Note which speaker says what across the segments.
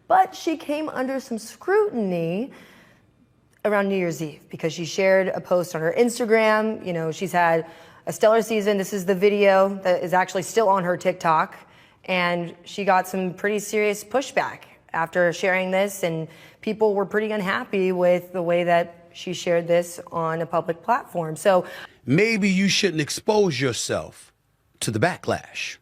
Speaker 1: but she came under some scrutiny around New Year's Eve because she shared a post on her Instagram. You know, she's had a stellar season. This is the video that is actually still on her TikTok. And she got some pretty serious pushback after sharing this, and people were pretty unhappy with the way that she shared this on a public platform. So
Speaker 2: maybe you shouldn't expose yourself to the backlash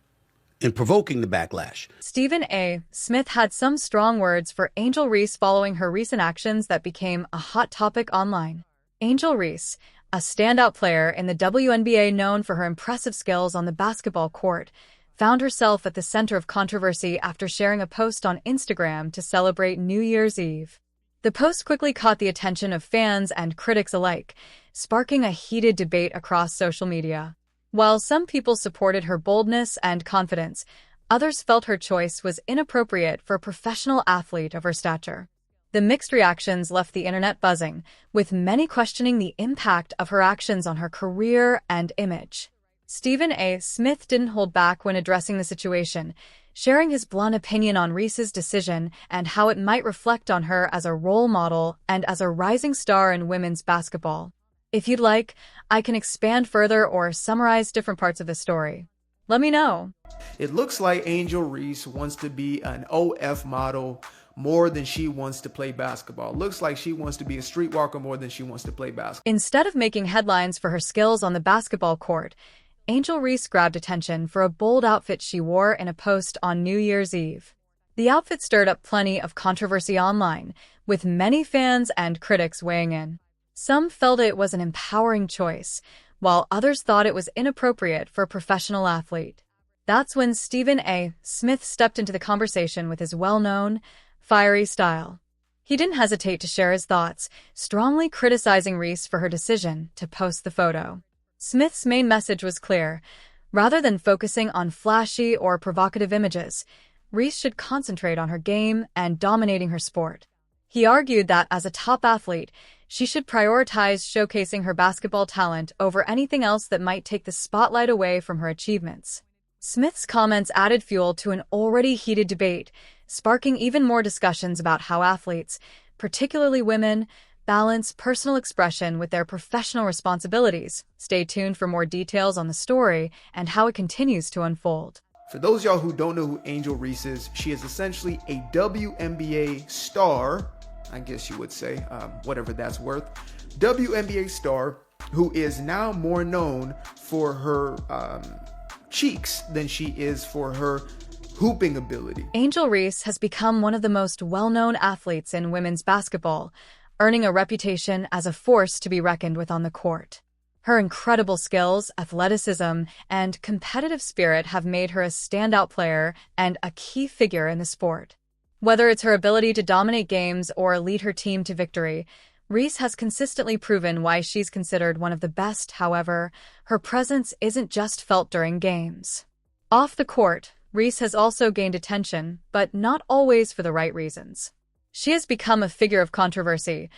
Speaker 2: and provoking the backlash.
Speaker 3: Stephen A. Smith had some strong words for Angel Reese following her recent actions that became a hot topic online. Angel Reese, a standout player in the WNBA known for her impressive skills on the basketball court, found herself at the center of controversy after sharing a post on Instagram to celebrate New Year's Eve. The post quickly caught the attention of fans and critics alike, sparking a heated debate across social media. While some people supported her boldness and confidence, others felt her choice was inappropriate for a professional athlete of her stature. The mixed reactions left the internet buzzing, with many questioning the impact of her actions on her career and image. Stephen A. Smith didn't hold back when addressing the situation, sharing his blunt opinion on Reese's decision and how it might reflect on her as a role model and as a rising star in women's basketball. If you'd like, I can expand further or summarize different parts of the story. Let me know.
Speaker 4: It looks like Angel Reese wants to be an OF model more than she wants to play basketball. Looks like she wants to be a streetwalker more than she wants to play basketball.
Speaker 3: Instead of making headlines for her skills on the basketball court, Angel Reese grabbed attention for a bold outfit she wore in a post on New Year's Eve. The outfit stirred up plenty of controversy online, with many fans and critics weighing in. Some felt it was an empowering choice, while others thought it was inappropriate for a professional athlete. That's when Stephen A. Smith stepped into the conversation with his well-known, fiery style. He didn't hesitate to share his thoughts, strongly criticizing Reese for her decision to post the photo. Smith's main message was clear. Rather than focusing on flashy or provocative images, Reese should concentrate on her game and dominating her sport. He argued that as a top athlete, she should prioritize showcasing her basketball talent over anything else that might take the spotlight away from her achievements. Smith's comments added fuel to an already heated debate, sparking even more discussions about how athletes, particularly women, balance personal expression with their professional responsibilities. Stay tuned for more details on the story and how it continues to unfold.
Speaker 4: For those y'all who don't know who Angel Reese is, she is essentially a WNBA star, I guess you would say, whatever that's worth. WNBA star who is now more known for her cheeks than she is for her hooping ability.
Speaker 3: Angel Reese has become one of the most well-known athletes in women's basketball, earning a reputation as a force to be reckoned with on the court. Her incredible skills, athleticism, and competitive spirit have made her a standout player and a key figure in the sport. Whether it's her ability to dominate games or lead her team to victory, Reese has consistently proven why she's considered one of the best. However, her presence isn't just felt during games. Off the court, Reese has also gained attention, but not always for the right reasons. She has become a figure of controversy,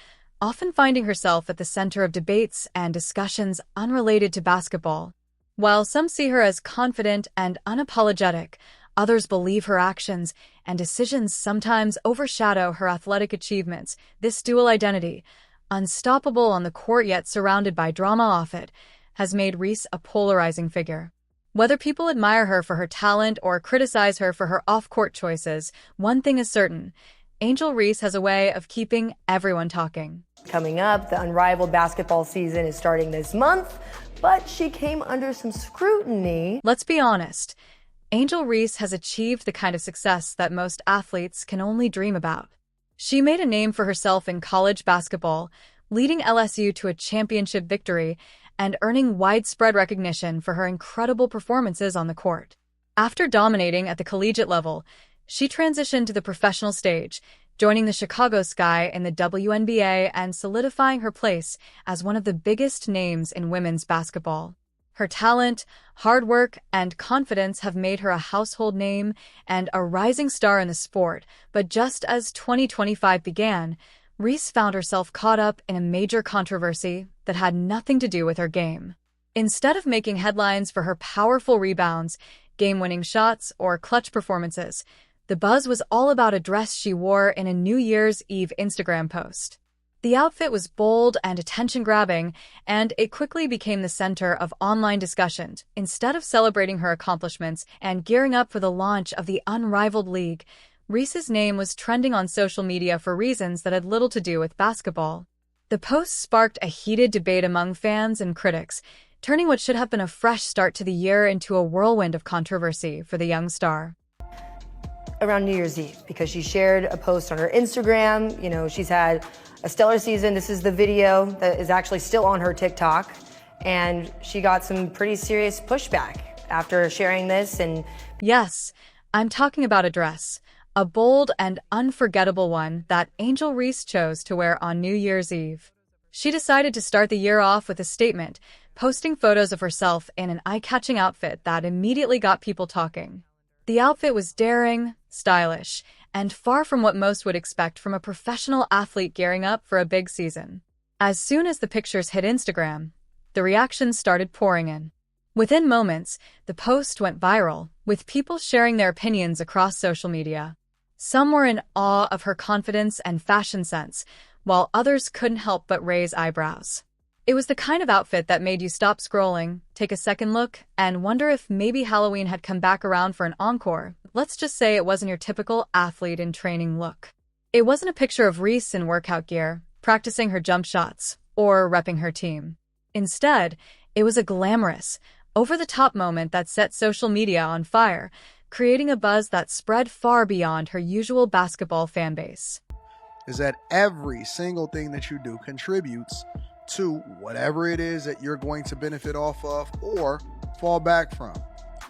Speaker 3: often finding herself at the center of debates and discussions unrelated to basketball. While some see her as confident and unapologetic, others believe her actions and decisions sometimes overshadow her athletic achievements. This dual identity, unstoppable on the court yet surrounded by drama off it, has made Reese a polarizing figure. Whether people admire her for her talent or criticize her for her off-court choices, one thing is certain: Angel Reese has a way of keeping everyone talking.
Speaker 1: Coming up, the unrivaled basketball season is starting this month, but she came under some scrutiny.
Speaker 3: Let's be honest. Angel Reese has achieved the kind of success that most athletes can only dream about. She made a name for herself in college basketball, leading LSU to a championship victory and earning widespread recognition for her incredible performances on the court. After dominating at the collegiate level, she transitioned to the professional stage, joining the Chicago Sky in the WNBA and solidifying her place as one of the biggest names in women's basketball. Her talent, hard work, and confidence have made her a household name and a rising star in the sport. But just as 2025 began, Reese found herself caught up in a major controversy that had nothing to do with her game. Instead of making headlines for her powerful rebounds, game-winning shots, or clutch performances, The buzz was all about a dress she wore in a New Year's Eve Instagram post. The outfit was bold and attention-grabbing, and it quickly became the center of online discussions. Instead of celebrating her accomplishments and gearing up for the launch of the unrivaled league, Reese's name was trending on social media for reasons that had little to do with basketball. The post sparked a heated debate among fans and critics, turning what should have been a fresh start to the year into a whirlwind of controversy for the young star.
Speaker 1: Around New Year's Eve, because she shared a post on her Instagram. You know, she's had a stellar season. This is the video that is actually still on her TikTok. And she got some pretty serious pushback after sharing this. And
Speaker 3: yes, I'm talking about a dress, a bold and unforgettable one that Angel Reese chose to wear on New Year's Eve. She decided to start the year off with a statement, posting photos of herself in an eye-catching outfit that immediately got people talking. The outfit was daring, stylish, and far from what most would expect from a professional athlete gearing up for a big season. As soon as the pictures hit Instagram, the reactions started pouring in. Within moments, the post went viral, with people sharing their opinions across social media. Some were in awe of her confidence and fashion sense, while others couldn't help but raise eyebrows. It was the kind of outfit that made you stop scrolling, take a second look, and wonder if maybe Halloween had come back around for an encore. Let's just say it wasn't your typical athlete in training look. It wasn't a picture of Reese in workout gear, practicing her jump shots, or repping her team. Instead, it was a glamorous, over-the-top moment that set social media on fire, creating a buzz that spread far beyond her usual basketball fanbase.
Speaker 5: Is that every single thing that you do contributes to whatever it is that you're going to benefit off of or fall back from.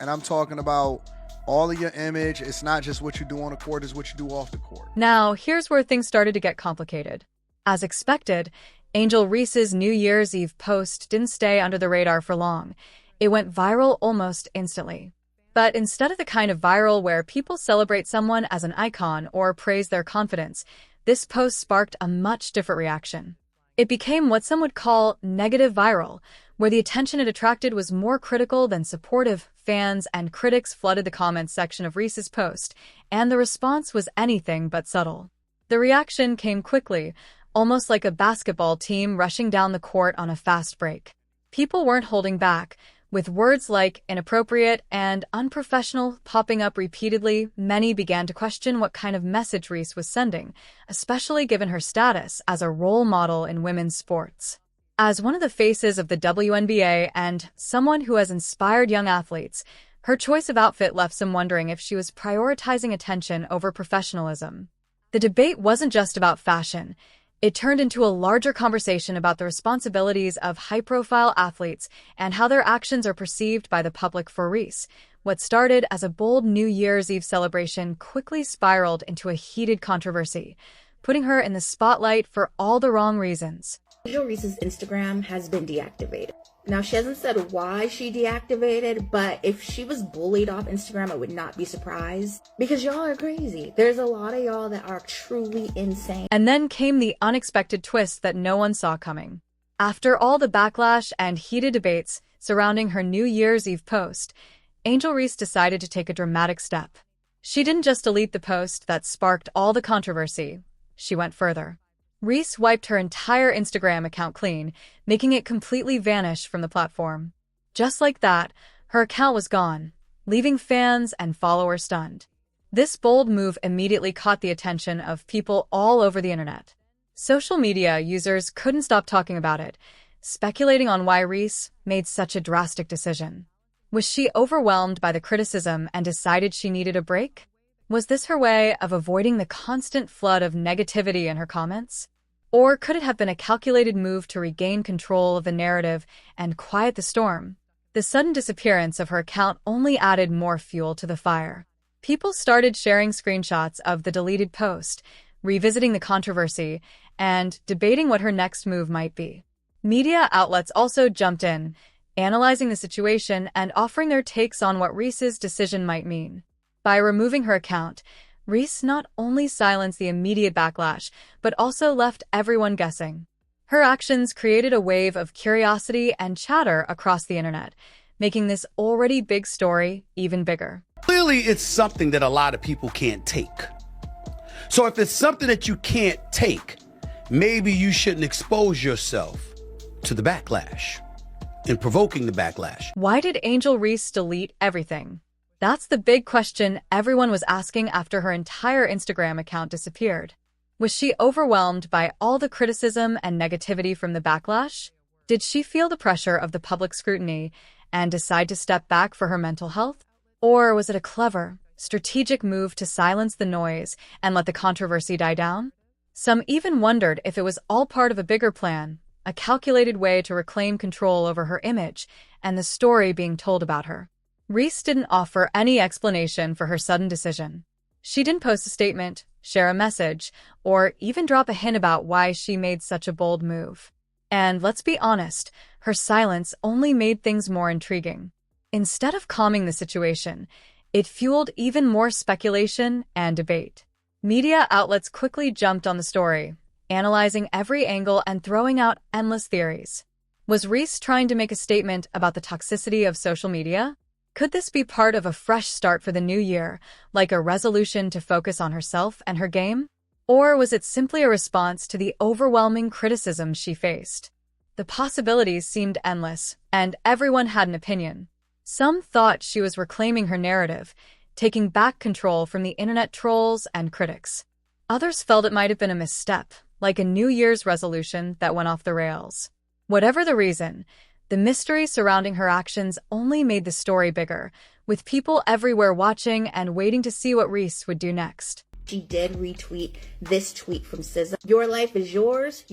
Speaker 5: And I'm talking about all of your image. It's not just what you do on the court, it's what you do off the court.
Speaker 3: Now, here's where things started to get complicated. As expected, Angel Reese's New Year's Eve post didn't stay under the radar for long. It went viral almost instantly. But instead of the kind of viral where people celebrate someone as an icon or praise their confidence, this post sparked a much different reaction. It became what some would call negative viral, where the attention it attracted was more critical than supportive. Fans and critics flooded the comments section of Reese's post, and the response was anything but subtle. The reaction came quickly, almost like a basketball team rushing down the court on a fast break. People weren't holding back, with words like inappropriate and unprofessional popping up repeatedly. Many began to question what kind of message Reese was sending, especially given her status as a role model in women's sports. As one of the faces of the WNBA and someone who has inspired young athletes, her choice of outfit left some wondering if she was prioritizing attention over professionalism. The debate wasn't just about fashion. It turned into a larger conversation about the responsibilities of high-profile athletes and how their actions are perceived by the public. For Reese, what started as a bold New Year's Eve celebration quickly spiraled into a heated controversy, putting her in the spotlight for all the wrong reasons.
Speaker 6: Angel Reese's Instagram has been deactivated. Now, she hasn't said why she deactivated, but if she was bullied off Instagram, I would not be surprised. Because y'all are crazy. There's a lot of y'all that are truly insane.
Speaker 3: And then came the unexpected twist that no one saw coming. After all the backlash and heated debates surrounding her New Year's Eve post, Angel Reese decided to take a dramatic step. She didn't just delete the post that sparked all the controversy. She went further. Reese wiped her entire Instagram account clean, making it completely vanish from the platform. Just like that, her account was gone, leaving fans and followers stunned. This bold move immediately caught the attention of people all over the internet. Social media users couldn't stop talking about it, speculating on why Reese made such a drastic decision. Was she overwhelmed by the criticism and decided she needed a break? Was this her way of avoiding the constant flood of negativity in her comments? Or could it have been a calculated move to regain control of the narrative and quiet the storm? The sudden disappearance of her account only added more fuel to the fire. People started sharing screenshots of the deleted post, revisiting the controversy, and debating what her next move might be. Media outlets also jumped in, analyzing the situation and offering their takes on what Reese's decision might mean. By removing her account, Reese not only silenced the immediate backlash, but also left everyone guessing. Her actions created a wave of curiosity and chatter across the internet. making this already big story even bigger.
Speaker 2: Clearly, it's something that a lot of people can't take. So if it's something that you can't take, maybe you shouldn't expose yourself to the backlash and provoking the backlash.
Speaker 3: Why did Angel Reese delete everything? That's the big question everyone was asking after her entire Instagram account disappeared. Was she overwhelmed by all the criticism and negativity from the backlash? Did she feel the pressure of the public scrutiny and decide to step back for her mental health? Or was it a clever, strategic move to silence the noise and let the controversy die down? Some even wondered if it was all part of a bigger plan, a calculated way to reclaim control over her image and the story being told about her. Reese didn't offer any explanation for her sudden decision. She didn't post a statement, share a message, or even drop a hint about why she made such a bold move. And let's be honest, her silence only made things more intriguing. Instead of calming the situation, it fueled even more speculation and debate. Media outlets quickly jumped on the story, analyzing every angle and throwing out endless theories. Was Reese trying to make a statement about the toxicity of social media? Could this be part of a fresh start for the new year, like a resolution to focus on herself and her game? Or was it simply a response to the overwhelming criticism she faced? The possibilities seemed endless, and everyone had an opinion. Some thought she was reclaiming her narrative, taking back control from the internet trolls and critics. Others felt it might have been a misstep, like a New Year's resolution that went off the rails. Whatever the reason, the mystery surrounding her actions only made the story bigger, with people everywhere watching and waiting to see what Reese would do next.
Speaker 6: She did retweet this tweet from SZA. Your life is yours,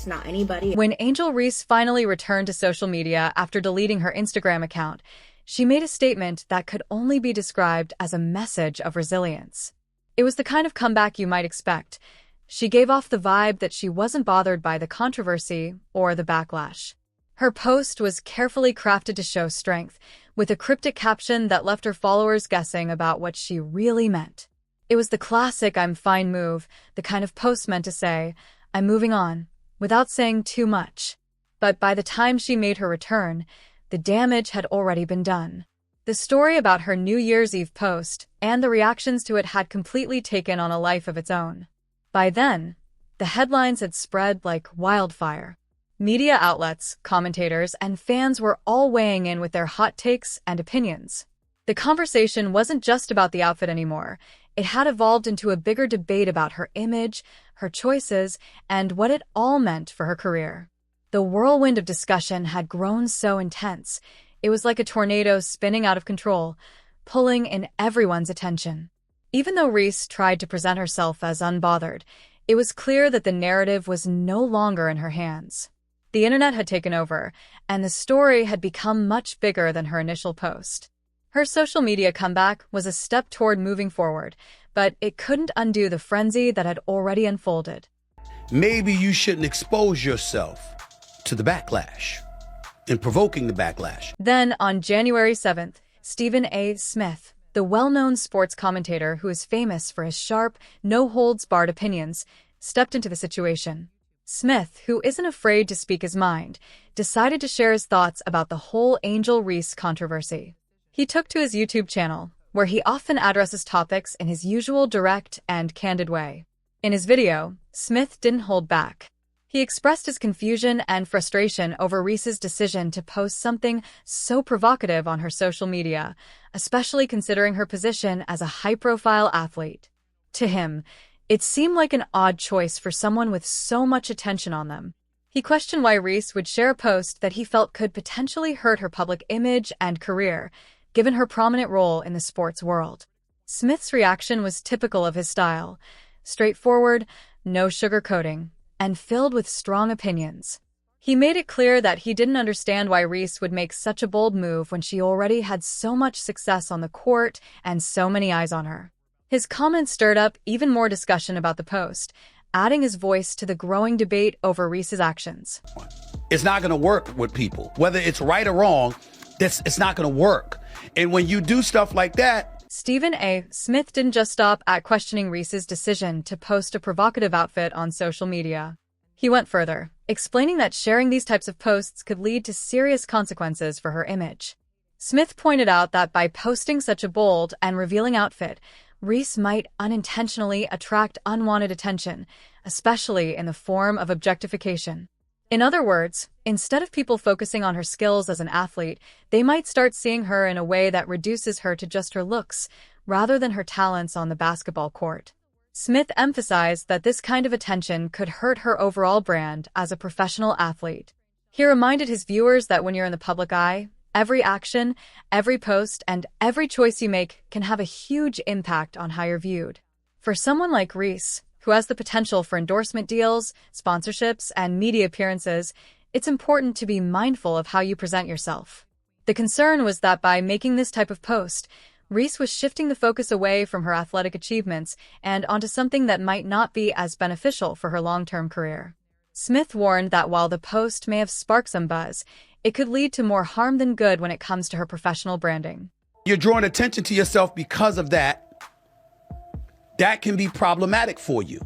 Speaker 6: not anybody.
Speaker 3: When Angel Reese finally returned to social media after deleting her Instagram account, she made a statement that could only be described as a message of resilience. It was the kind of comeback you might expect. She gave off the vibe that she wasn't bothered by the controversy or the backlash. Her post was carefully crafted to show strength, with a cryptic caption that left her followers guessing about what she really meant. It was the classic "I'm fine" move, the kind of post meant to say, "I'm moving on," without saying too much. But by the time she made her return, the damage had already been done. The story about her New Year's Eve post and the reactions to it had completely taken on a life of its own. By then, the headlines had spread like wildfire. Media outlets, commentators, and fans were all weighing in with their hot takes and opinions. The conversation wasn't just about the outfit anymore. It had evolved into a bigger debate about her image, her choices, and what it all meant for her career. The whirlwind of discussion had grown so intense, it was like a tornado spinning out of control, pulling in everyone's attention. Even though Reese tried to present herself as unbothered, it was clear that the narrative was no longer in her hands. The internet had taken over, and the story had become much bigger than her initial post. Her social media comeback was a step toward moving forward, but it couldn't undo the frenzy that had already unfolded.
Speaker 2: Maybe you shouldn't expose yourself to the backlash and provoking the backlash.
Speaker 3: Then, on January 7th, Stephen A. Smith, the well-known sports commentator who is famous for his sharp, no-holds-barred opinions, stepped into the situation. Smith, who isn't afraid to speak his mind, decided to share his thoughts about the whole Angel Reese controversy. He took to his YouTube channel, where he often addresses topics in his usual direct and candid way. In his video, Smith didn't hold back. He expressed his confusion and frustration over Reese's decision to post something so provocative on her social media, especially considering her position as a high-profile athlete. To him, it seemed like an odd choice for someone with so much attention on them. He questioned why Reese would share a post that he felt could potentially hurt her public image and career, given her prominent role in the sports world. Smith's reaction was typical of his style, straightforward, no sugarcoating, and filled with strong opinions. He made it clear that he didn't understand why Reese would make such a bold move when she already had so much success on the court and so many eyes on her. His comments stirred up even more discussion about the post, adding his voice to the growing debate over Reese's actions.
Speaker 2: It's not going to work with people. Whether it's right or wrong, it's not going to work. And when you do stuff like that...
Speaker 3: Stephen A. Smith didn't just stop at questioning Reese's decision to post a provocative outfit on social media. He went further, explaining that sharing these types of posts could lead to serious consequences for her image. Smith pointed out that by posting such a bold and revealing outfit, Reese might unintentionally attract unwanted attention, especially in the form of objectification. In other words, instead of people focusing on her skills as an athlete, they might start seeing her in a way that reduces her to just her looks, rather than her talents on the basketball court. Smith emphasized that this kind of attention could hurt her overall brand as a professional athlete. He reminded his viewers that when you're in the public eye, every action, every post, and every choice you make can have a huge impact on how you're viewed. For someone like Reese, who has the potential for endorsement deals, sponsorships, and media appearances, it's important to be mindful of how you present yourself. The concern was that by making this type of post, Reese was shifting the focus away from her athletic achievements and onto something that might not be as beneficial for her long-term career. Smith warned that while the post may have sparked some buzz, it could lead to more harm than good when it comes to her professional branding.
Speaker 2: You're drawing attention to yourself because of that. That can be problematic for you,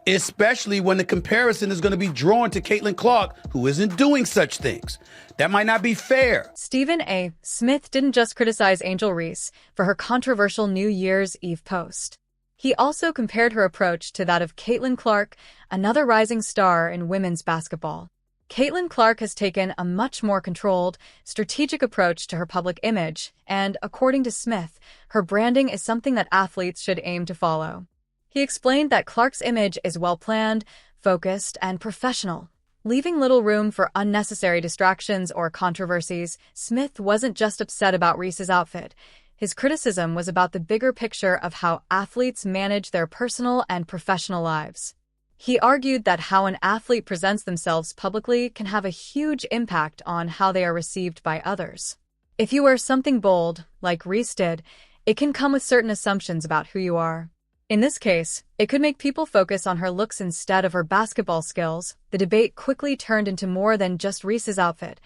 Speaker 2: especially when the comparison is going to be drawn to Caitlin Clark, who isn't doing such things. That might not be fair.
Speaker 3: Stephen A. Smith didn't just criticize Angel Reese for her controversial New Year's Eve post. He also compared her approach to that of Caitlin Clark, another rising star in women's basketball. Caitlin Clark has taken a much more controlled, strategic approach to her public image, and, according to Smith, her branding is something that athletes should aim to follow. He explained that Clark's image is well-planned, focused, and professional, leaving little room for unnecessary distractions or controversies. Smith wasn't just upset about Reese's outfit. His criticism was about the bigger picture of how athletes manage their personal and professional lives. He argued that how an athlete presents themselves publicly can have a huge impact on how they are received by others. If you wear something bold, like Reese did, it can come with certain assumptions about who you are. In this case, it could make people focus on her looks instead of her basketball skills. The debate quickly turned into more than just Reese's outfit.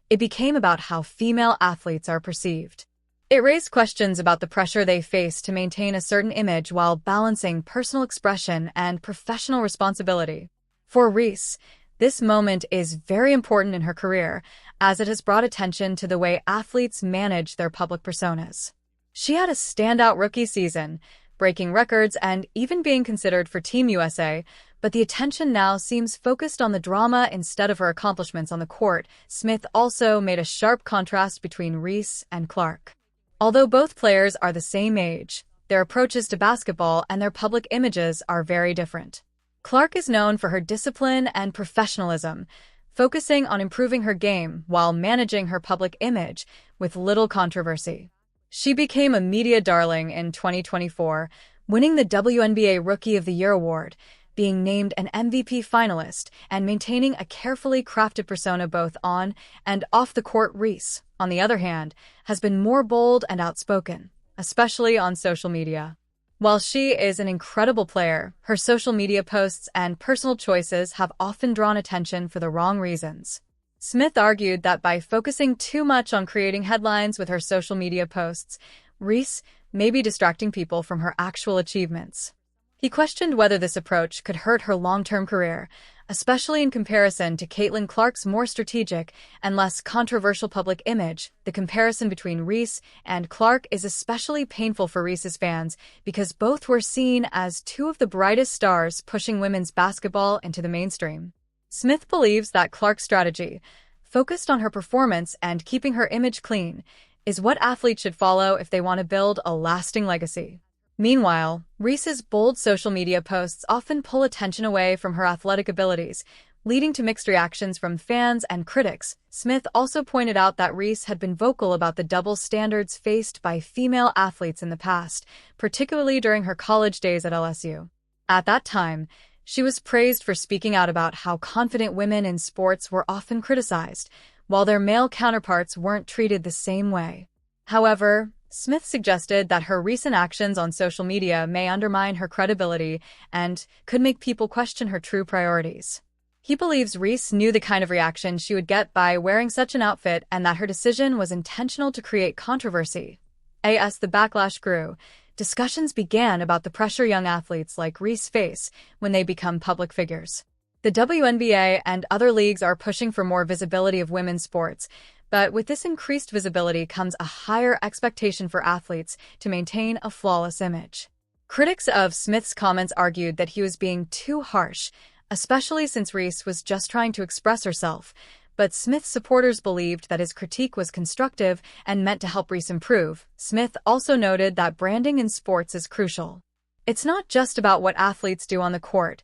Speaker 3: It became about how female athletes are perceived. It raised questions about the pressure they face to maintain a certain image while balancing personal expression and professional responsibility. For Reese, this moment is very important in her career, as it has brought attention to the way athletes manage their public personas. She had a standout rookie season, breaking records and even being considered for Team USA, but the attention now seems focused on the drama instead of her accomplishments on the court. Smith also made a sharp contrast between Reese and Clark. Although both players are the same age, their approaches to basketball and their public images are very different. Clark is known for her discipline and professionalism, focusing on improving her game while managing her public image with little controversy. She became a media darling in 2024, winning the WNBA Rookie of the Year award, being named an MVP finalist, and maintaining a carefully crafted persona both on and off the court. Reese, on the other hand, has been more bold and outspoken, especially on social media. While she is an incredible player, her social media posts and personal choices have often drawn attention for the wrong reasons. Smith argued that by focusing too much on creating headlines with her social media posts, Reese may be distracting people from her actual achievements. He questioned whether this approach could hurt her long-term career, especially in comparison to Caitlin Clark's more strategic and less controversial public image. The comparison between Reese and Clark is especially painful for Reese's fans because both were seen as two of the brightest stars pushing women's basketball into the mainstream. Smith believes that Clark's strategy, focused on her performance and keeping her image clean, is what athletes should follow if they want to build a lasting legacy. Meanwhile, Reese's bold social media posts often pull attention away from her athletic abilities, leading to mixed reactions from fans and critics. Smith also pointed out that Reese had been vocal about the double standards faced by female athletes in the past, particularly during her college days at LSU. At that time, she was praised for speaking out about how confident women in sports were often criticized, while their male counterparts weren't treated the same way. However, Smith suggested that her recent actions on social media may undermine her credibility and could make people question her true priorities. He believes Reese knew the kind of reaction she would get by wearing such an outfit and that her decision was intentional to create controversy. As the backlash grew, discussions began about the pressure young athletes like Reese face when they become public figures. The WNBA and other leagues are pushing for more visibility of women's sports, But with this increased visibility comes a higher expectation for athletes to maintain a flawless image. Critics of Smith's comments argued that he was being too harsh, especially since Reese was just trying to express herself. But Smith's supporters believed that his critique was constructive and meant to help Reese improve. Smith also noted that branding in sports is crucial. It's not just about what athletes do on the court.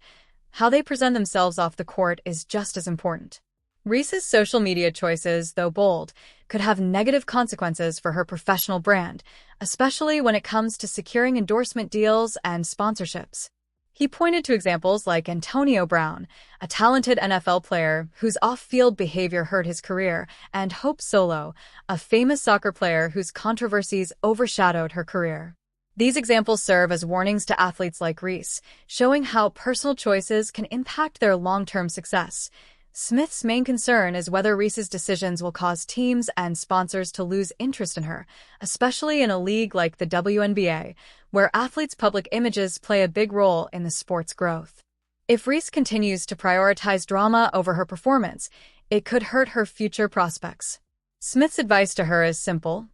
Speaker 3: How they present themselves off the court is just as important. Reese's social media choices, though bold, could have negative consequences for her professional brand, especially when it comes to securing endorsement deals and sponsorships. He pointed to examples like Antonio Brown, a talented NFL player whose off-field behavior hurt his career, and Hope Solo, a famous soccer player whose controversies overshadowed her career. These examples serve as warnings to athletes like Reese, showing how personal choices can impact their long-term success. Smith's main concern is whether Reese's decisions will cause teams and sponsors to lose interest in her, especially in a league like the WNBA, where athletes' public images play a big role in the sport's growth. If Reese continues to prioritize drama over her performance, it could hurt her future prospects. Smith's advice to her is simple: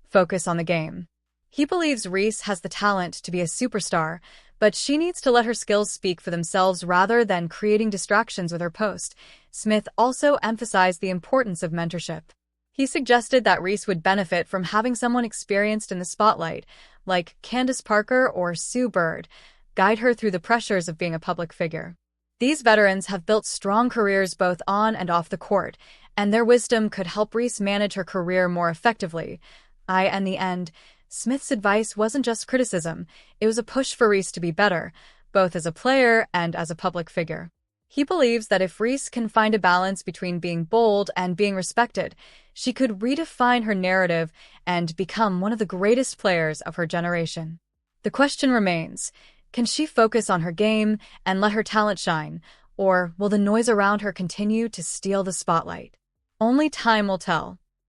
Speaker 3: focus on the game. He believes Reese has the talent to be a superstar, but she needs to let her skills speak for themselves rather than creating distractions with her post. Smith also emphasized the importance of mentorship. He suggested that Reese would benefit from having someone experienced in the spotlight, like Candace Parker or Sue Bird, guide her through the pressures of being a public figure. These veterans have built strong careers both on and off the court, and their wisdom could help Reese manage her career more effectively. In the end, Smith's advice wasn't just criticism, it was a push for Reese to be better, both as a player and as a public figure. He believes that if Reese can find a balance between being bold and being respected, she could redefine her narrative and become one of the greatest players of her generation. The question remains, can she focus on her game and let her talent shine, or will the noise around her continue to steal the spotlight? Only time will tell.